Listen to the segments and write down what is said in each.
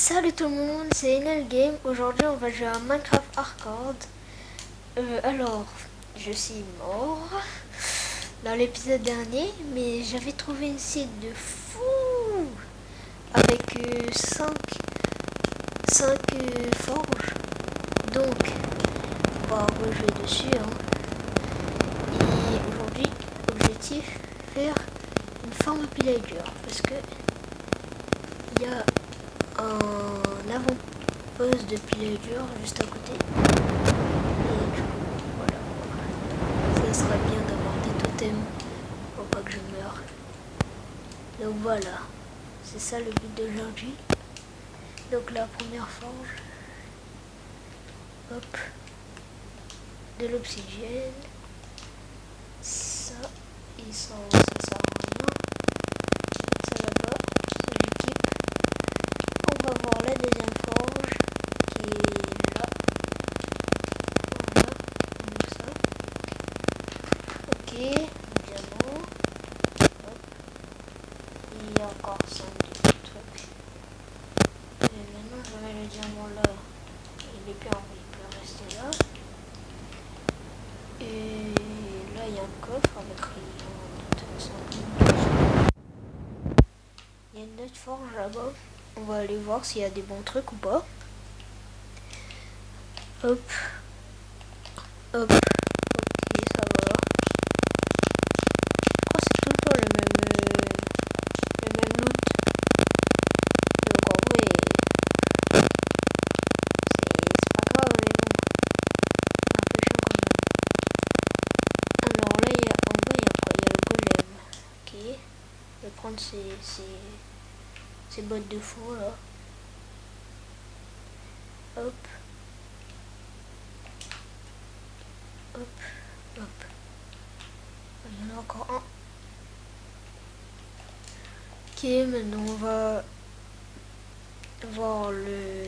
Salut tout le monde, c'est Enel Game. Aujourd'hui, on va jouer à Minecraft Hardcore. Alors, je suis mort dans l'épisode dernier, mais j'avais trouvé une site de fou avec 5 forges. Donc, on va rejouer dessus. Et aujourd'hui, objectif, faire une farm pillager. Parce que il y a un avant-poste de pillager juste à côté. Et du coup, voilà. Ça serait bien d'avoir des totems pour pas que je meure. Donc voilà. C'est ça le but d'aujourd'hui. Donc la première forge. Hop. De l'obsidienne. Ça. Et ça sert à rien. Ça là-bas. Ça j'équipe. On va voir la deuxième forge qui est là. Voilà, comme ça. Ok, diamant. Hop. Il y a encore 5 trucs. Et maintenant je mets le diamant là. Il est bien, il peut rester là. Et là il y a un coffre avec il y a une autre forge là-bas. On va aller voir s'il y a des bons trucs ou pas. Hop. Hop. Ok, ça va. Je crois que c'est tout le temps le même loot. Donc en vrai, c'est pas grave, mais bon. C'est un peu chiant quand même. Alors là, en bas, il y a quoi? Il y a le golem. Ok. Je vais prendre ces bottes de fou là. Hop. Hop. Hop. Il y en a encore un. Ok, maintenant on va voir l'autre.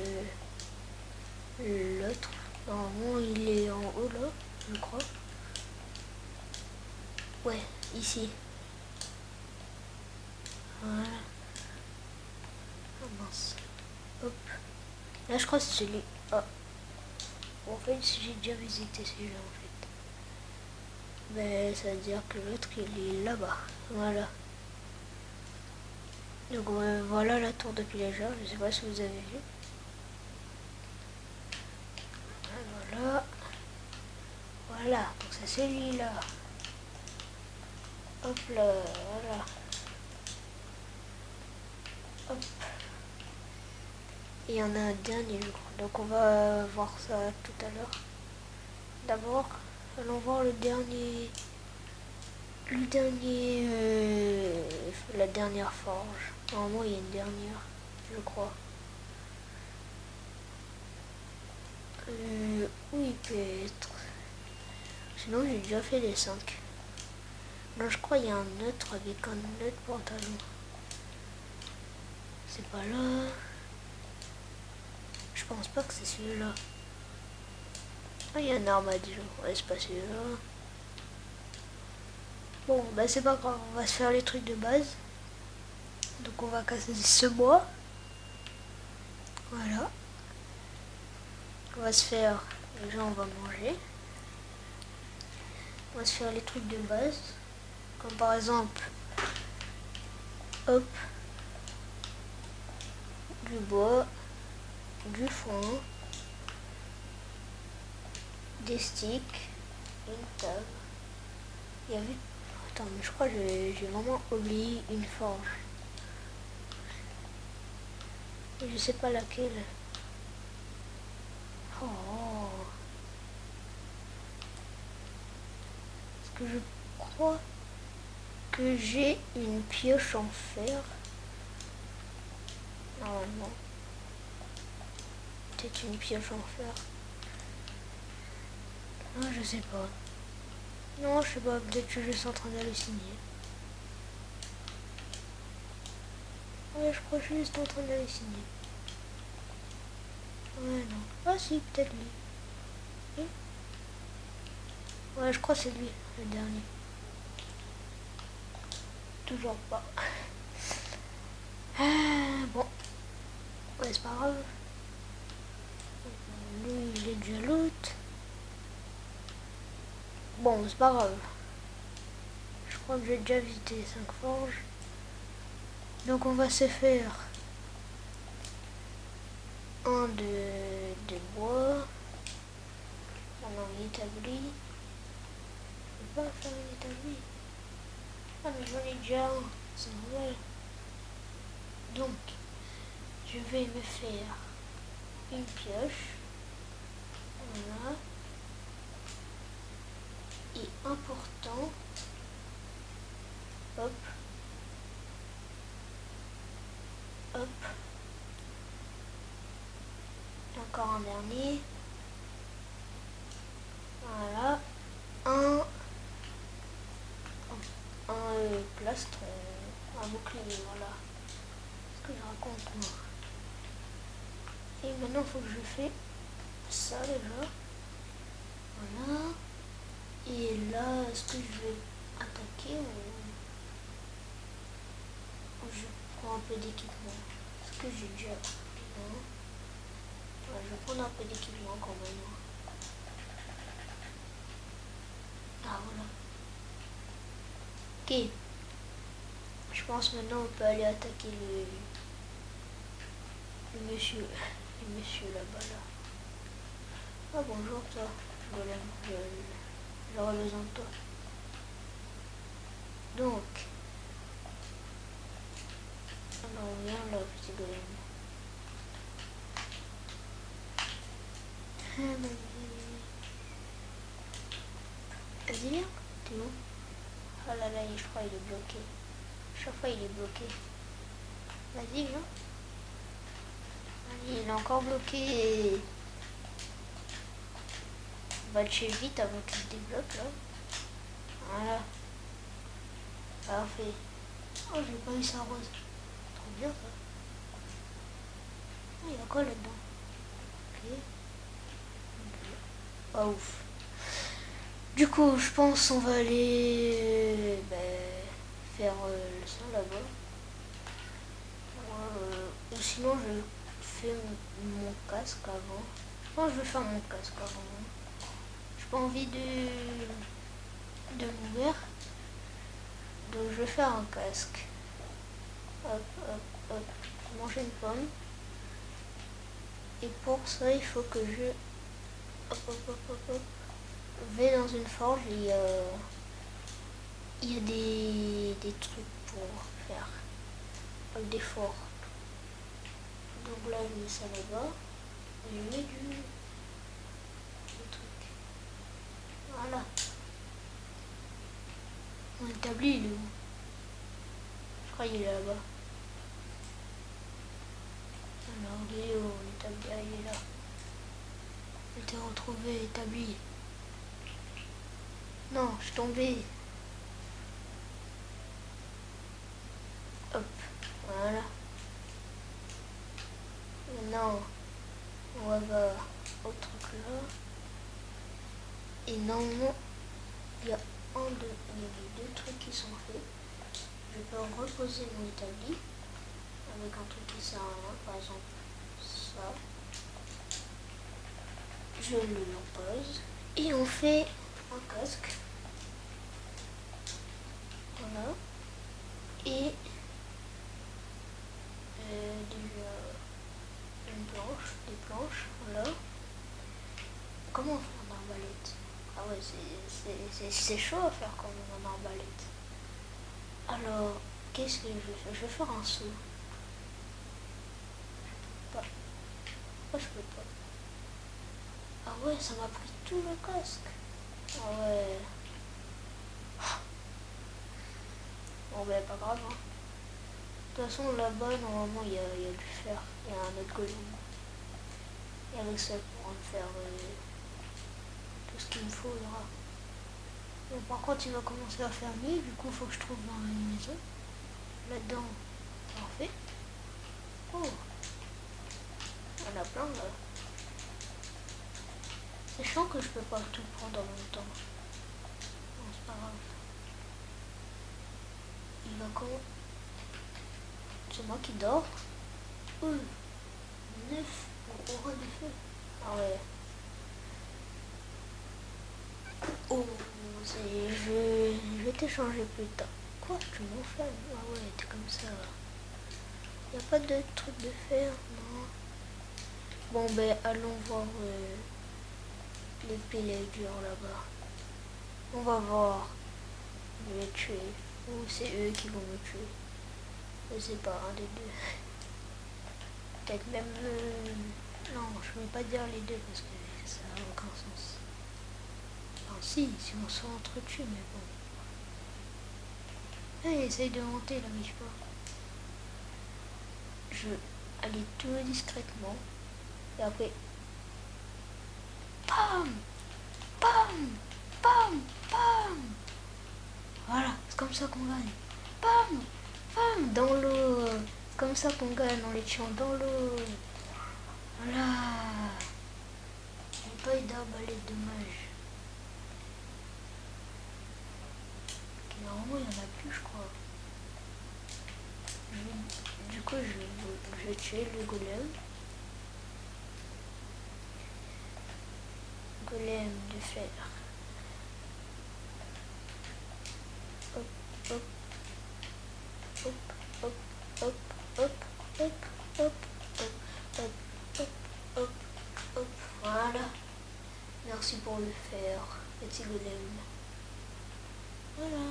Normalement il est en haut là, je crois. Ouais, ici. Voilà. Ah mince. Hop. Là je crois que c'est celui. Ah. En fait j'ai déjà visité celui-là en fait. Ben ça veut dire que l'autre il est là-bas. Voilà. Donc voilà la tour de pillager, je sais pas si vous avez vu. Voilà. Voilà, donc c'est celui-là. Hop là, voilà. Hop. Et il y en a un dernier, je crois. Donc on va voir ça tout à l'heure. D'abord, allons voir le dernier. La dernière forge. Normalement, il y a une dernière, je crois. Où il peut être? Sinon, j'ai déjà fait les 5. Non, je crois qu'il y a un autre avec un autre pantalon. C'est pas là. Je pense pas que c'est celui-là. Ah, il y a un armadillo. Ouais, c'est pas celui-là. Bon, bah c'est pas grave. On va se faire les trucs de base. Donc on va casser ce bois. Voilà. On va se faire... Déjà, on va manger. On va se faire les trucs de base. Comme par exemple... Hop. Du bois. Du foin. Des sticks. Une table. Il y avait... Attends, mais je crois que j'ai vraiment oublié une forge. Je sais pas laquelle. Oh. Parce que je crois que j'ai une pioche en fer. Normalement. Peut-être une pioche en fer. Ah, je sais pas. Non, je sais pas. Peut-être que je suis en train d'halluciner. Ouais, je crois que je suis juste en train d'halluciner. Ouais, non. Ah si, peut-être lui. Oui. Ouais, je crois que c'est lui, le dernier. Toujours pas. Bon. Ouais, c'est pas grave. Lui, il est déjà l'autre. Bon, c'est pas grave. Je crois que j'ai déjà visité les 5 forges. Donc on va se faire de bois. On a un établi. Je peux pas faire un établi. Ah mais j'en ai déjà un. C'est normal. Donc, je vais me faire une pioche. Voilà. Et important. Hop. Hop. Encore un dernier. Voilà. Un plastron. Un bouclier, voilà. Ce que je raconte moi. Et maintenant il faut que je fais ça déjà. Voilà. Et là, est-ce que je vais attaquer ou je prends un peu d'équipement? Est-ce que j'ai déjà... Non. Ouais, je vais prendre un peu d'équipement quand même. Ah voilà. Ok. Je pense maintenant on peut aller attaquer le monsieur. Le monsieur là-bas là. Ah bonjour toi, golem. J'aurais besoin de toi. Donc. Alors viens là petit golem. Vas-y viens. T'es où? Oh là là, je crois qu'il est bloqué. Chaque fois il est bloqué. Vas-y viens. Allez, il est encore bloqué. Va te chez vite avant qu'il se débloque là. Voilà. Parfait. Oh, j'ai pas eu ça rose. Trop bien ça. Ah, il y a quoi là-dedans? Ok. Pas ouf. Du coup, je pense on va aller faire le sang là-bas. Ou sinon, je fais mon casque avant. Non, je vais faire mon casque avant. J'ai pas envie de mourir. Donc, je vais faire un casque. Hop, hop, hop. Manger une pomme. Et pour ça, il faut que je... Hop, hop, hop, hop, hop. Vais dans une forge et il y a des trucs pour faire. Des forts. Donc là, je mets ça là-bas. Je mets du truc. Voilà. Mon établi, il est où? Je crois qu'il est là-bas. Alors, il est où mon établi? Ah, il est là. Je t'ai retrouvé établi. Non, je suis tombé. Hop, voilà. Maintenant, on va voir au truc là. Et normalement, il y a deux trucs qui sont faits. Je peux reposer mon établi avec un truc qui sert à rien, par exemple ça. Je le repose et on fait un casque. Voilà. Et déjà une planche, des planches, voilà. Comment on fait en arbalète? Ah ouais, c'est chaud à faire comme en arbalète. Alors, qu'est-ce que je vais faire? Je vais faire un saut. Pourquoi je peux pas? Ah ouais, ça m'a pris tout le casque. Ah ouais. Bon ben pas grave. Hein. De toute façon là-bas normalement il y a du fer. Il y a un autre golem. Et avec ça on pourra me faire tout ce qu'il me faudra. Bon, par contre il va commencer à faire nuit, du coup il faut que je trouve une maison. Là-dedans, parfait. Oh, il y en a plein là. C'est chiant que je peux pas tout prendre en même temps. Non, c'est pas grave. Il va comment? C'est moi qui dors. 9 aura de feu. Ah ouais. Oh, je vais t'échanger plus tard. Quoi, tu m'enflammes? Ah ouais, t'es comme ça. Y a pas de truc de fer, non? Bon, ben, allons voir les pillagers là-bas. On va voir. Je vais les tuer. Ou c'est eux qui vont me tuer. Je sais pas, un des deux. Peut-être même... Non, je ne vais pas dire les deux parce que ça n'a aucun sens. Enfin, si on s'entretue, mais bon. Ah, il essaye de monter, il n'arrive pas. Je vais aller tout discrètement. Et après... Pam! Pam! Pam! Pam! Voilà, c'est comme ça qu'on gagne. Pam! Pam! Dans l'eau. C'est comme ça qu'on gagne en les tuant dans l'eau. Voilà. J'ai pas eu d'arbalète, dommage. Ok, normalement, il n'y en a plus, je crois. Du coup, je vais tuer le golem. Golem de fer. Hop, hop, hop, hop, hop, hop, hop, hop, hop, hop, hop, hop, hop, voilà. Merci pour le fer, petit golem. Voilà.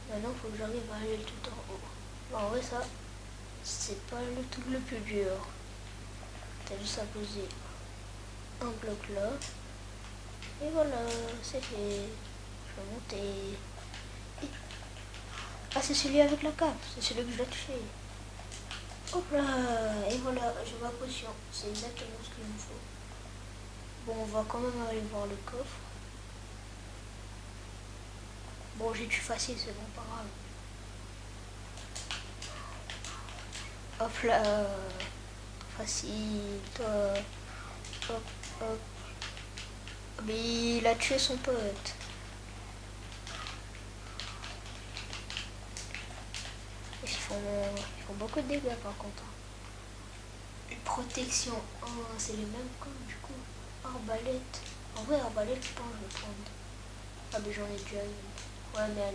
Maintenant, il faut que j'arrive à aller tout en haut. Bon, en vrai, ça, c'est pas le truc le plus dur. T'as juste à poser un bloc là. Et voilà, c'est fait. Je vais monter. Et... Ah, c'est celui avec la cape. C'est celui que je dois toucher. Hop là. Et voilà, j'ai ma potion. C'est exactement ce qu'il me faut. Bon, on va quand même aller voir le coffre. Bon, j'ai tué facile, c'est bon, pas grave. Hop là. Facile, toi. Hop, hop. Mais il a tué son pote. Ils font beaucoup de dégâts par contre. Une protection. Oh, c'est les mêmes comme du coup. Arbalète. En vrai, arbalète, je pense que je vais prendre. Ah, mais j'en ai déjà une. Ouais, mais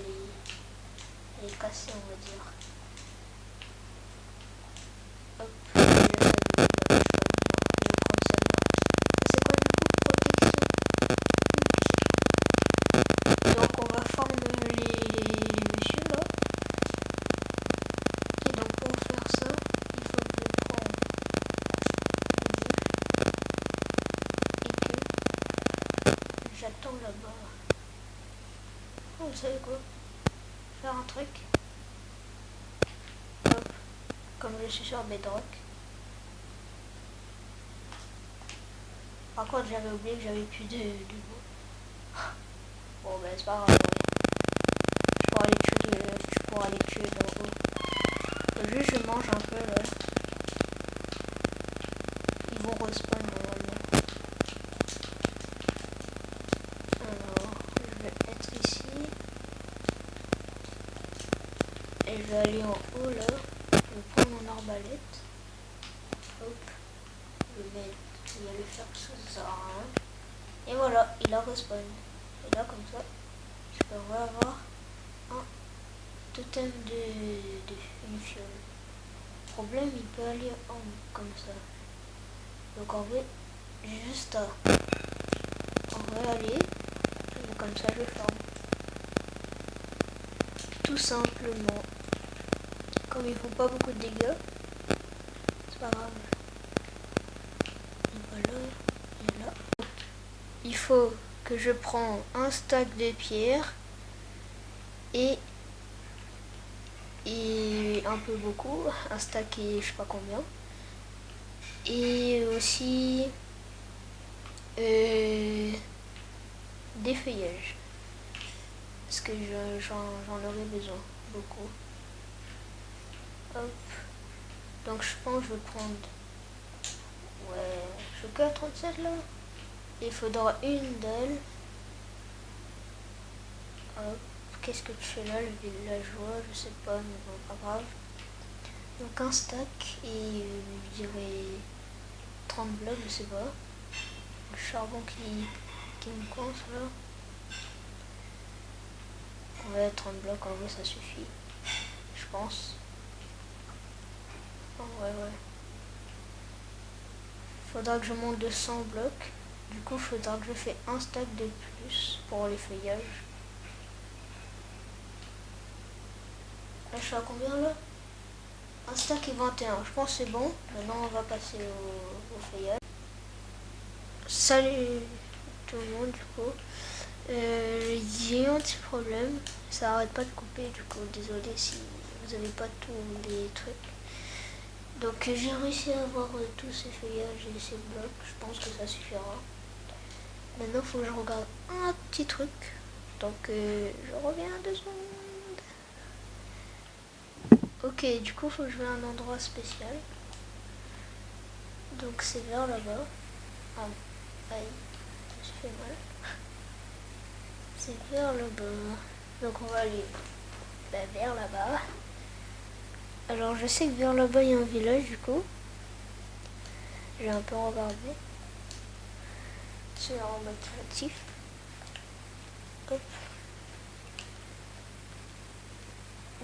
elle est cassée, on va dire. Hop. Déjà, ça me donne la chose. Je vais prendre celle-là. C'est quoi du coup? Protection. Donc, on va former les messieurs là. Et donc, pour faire ça, il faut que je prenne et que j'attends là-bas. Oh, vous savez quoi? Faire un truc. Hop. Comme je suis sur Bedrock. Par contre, j'avais oublié que j'avais plus de bois. Bon, ben c'est pas grave. Tu pourras les tuer d'en haut. Juste, je mange un peu là. Ils vont respawn normalement. Alors, je vais être ici. Et je vais aller en haut là. Je vais prendre mon arbalète. Hop. Je vais le faire sous ça. Et voilà, il a respawn. Et là, comme ça, je peux avoir un totem de une fiole. Le problème, il peut aller en haut, comme ça. Donc en vrai, j'ai juste à en vrai aller. Et comme ça, je forme. Tout simplement. Comme ils font pas beaucoup de dégâts, c'est pas grave. Et voilà, et là. Il faut que je prends un stack de pierre et un peu beaucoup, un stack et je sais pas combien. Et aussi des feuillages. Parce que j'en aurai besoin beaucoup. Hop. Donc je pense que je vais prendre... Ouais, je veux que 37 là. Il faudra une d'elles. Hop. Qu'est-ce que tu fais là, le villageois? Je sais pas, mais bon, pas grave. Donc un stack et je dirais 30 blocs, je sais pas. Le charbon qui me coince là. Ouais, 30 blocs en vrai ça suffit. Je pense. Oh, ouais. Faudra que je monte de 100 blocs. Du coup, faudra que je fasse un stack de plus pour les feuillages. Là, je suis à combien là? Un stack et 21. Je pense que c'est bon. Maintenant, on va passer au feuillage. Salut tout le monde, du coup. J'ai eu un petit problème. Ça arrête pas de couper, du coup. Désolé si vous avez pas tous les trucs. Donc, j'ai réussi à avoir tous ces feuillages et ces blocs. Je pense que ça suffira. Maintenant, il faut que je regarde un petit truc. Donc, je reviens 2 secondes. Ok, du coup, il faut que je vais à un endroit spécial. Donc, c'est vers là-bas. Ah, aïe, je me suis fait mal. C'est vers là-bas. Donc, on va aller vers là-bas. Alors, je sais que vers là-bas, il y a un village, du coup. J'ai un peu regardé. C'est en mode créatif. Hop.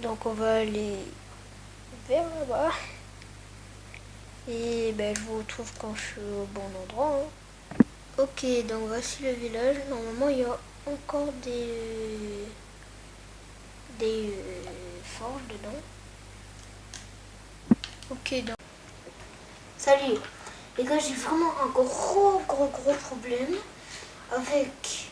Donc, on va aller vers là-bas. Et ben, je vous retrouve quand je suis au bon endroit. Ok, donc voici le village. Normalement, il y a encore des forges dedans. Ok, donc... Salut. Les gars, j'ai vraiment un gros problème avec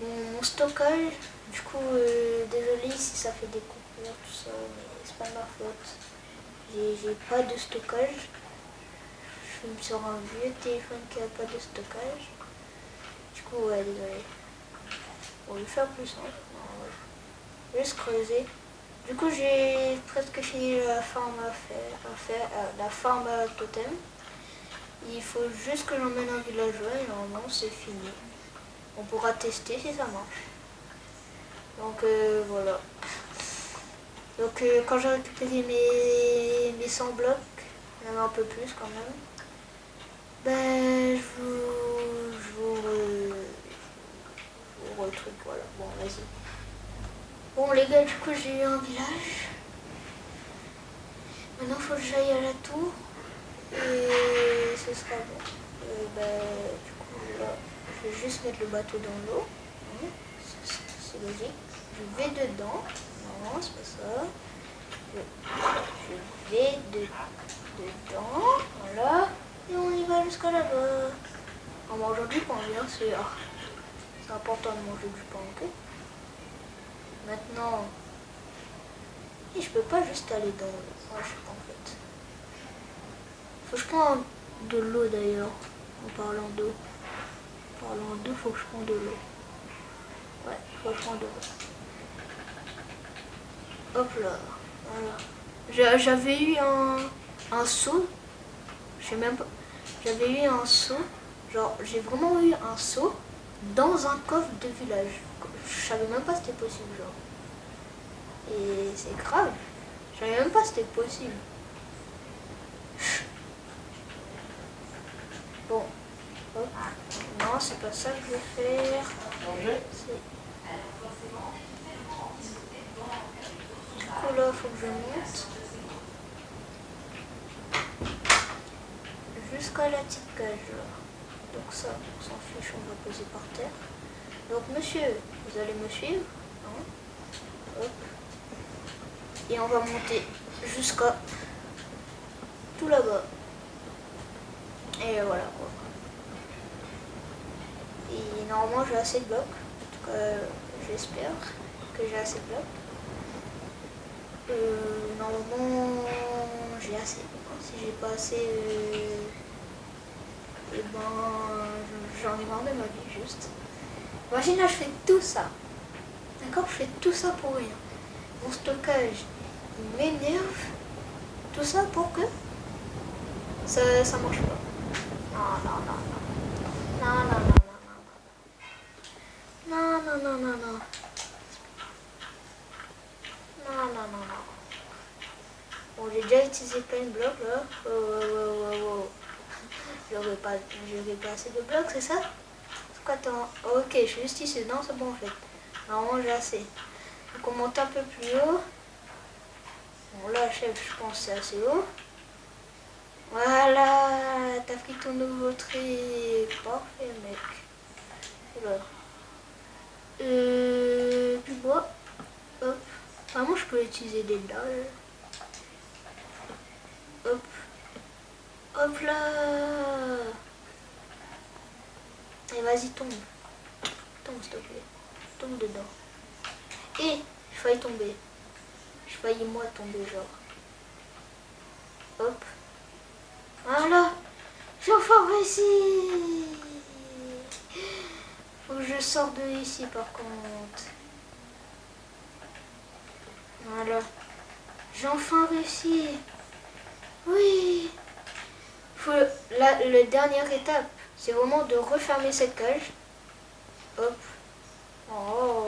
mon stockage. Du coup, désolé si ça fait des coupures, tout ça, mais c'est pas ma faute. J'ai pas de stockage. Je me sur un vieux téléphone qui a pas de stockage. Du coup, ouais, désolé. On va le faire plus simple. Juste creuser. Du coup, j'ai presque fini la farm la farm à totem. Il faut juste que j'emmène un villageois et normalement c'est fini. On pourra tester si ça marche. Donc voilà. Donc quand j'ai récupéré mes 100 blocs, même un peu plus quand même, ben je vous retruc, voilà. Bon, vas-y. Bon les gars, du coup j'ai eu un village. Maintenant il faut que j'aille à la tour et ce sera bon. Du coup là, je vais juste mettre le bateau dans l'eau. C'est logique. Je vais dedans. Non, c'est pas ça. Je vais dedans. Voilà. Et on y va jusqu'à là-bas. En mangeant du pain, bien sûr. C'est important de manger du pain, ok? Maintenant, et je peux pas juste aller dans l'eau. Ouais, je sais pas en fait. Faut que je prenne de l'eau d'ailleurs. En parlant d'eau. Faut que je prenne de l'eau. Ouais, faut que je prenne de l'eau. Hop là. Voilà. J'avais eu un seau. Je sais même pas. J'avais eu un seau. Genre, j'ai vraiment eu un seau dans un coffre de village. Je savais même pas que c'était possible, genre. Et c'est grave. Je savais même pas que c'était possible. Bon. Hop. Non, c'est pas ça que je vais faire. Du coup, là, faut que je monte. Jusqu'à la petite cage, là. Donc ça, on s'en fiche, on va poser par terre. Donc, monsieur, vous allez me suivre. Hein? Hop. Et on va monter jusqu'à tout là-bas. Et voilà quoi. Et normalement j'ai assez de blocs. En tout cas j'espère que j'ai assez de blocs. Normalement j'ai assez. Si j'ai pas assez, et ben j'en ai marre de ma vie juste. Imagine là je fais tout ça. D'accord, je fais tout ça pour rien. Mon stockage il m'énerve. Tout ça pour que ça marche pas. Non. Non. j'ai déjà utilisé plein de blocs là. Oh. J'aurais pas assez de blocs, c'est ça? Attends, ok, je suis juste ici. Non, c'est bon en fait. Normalement, j'ai assez. Donc on monte un peu plus haut. Bon, là, chef, je pense que c'est assez haut. Voilà, t'as pris ton nouveau truc. Parfait, mec. Alors, plus bois. Hop. Vraiment, je peux utiliser des dalles. Hop. Hop là. Et vas-y, tombe. Tombe, s'il te plaît. Tombe dedans. Et je failli tomber. Je failli moi tomber, genre. Hop. Voilà. J'ai enfin réussi. Faut que je sorte de ici, par contre. Voilà. J'ai enfin réussi. Oui. La dernière étape, c'est vraiment de refermer cette cage. Hop. Oh.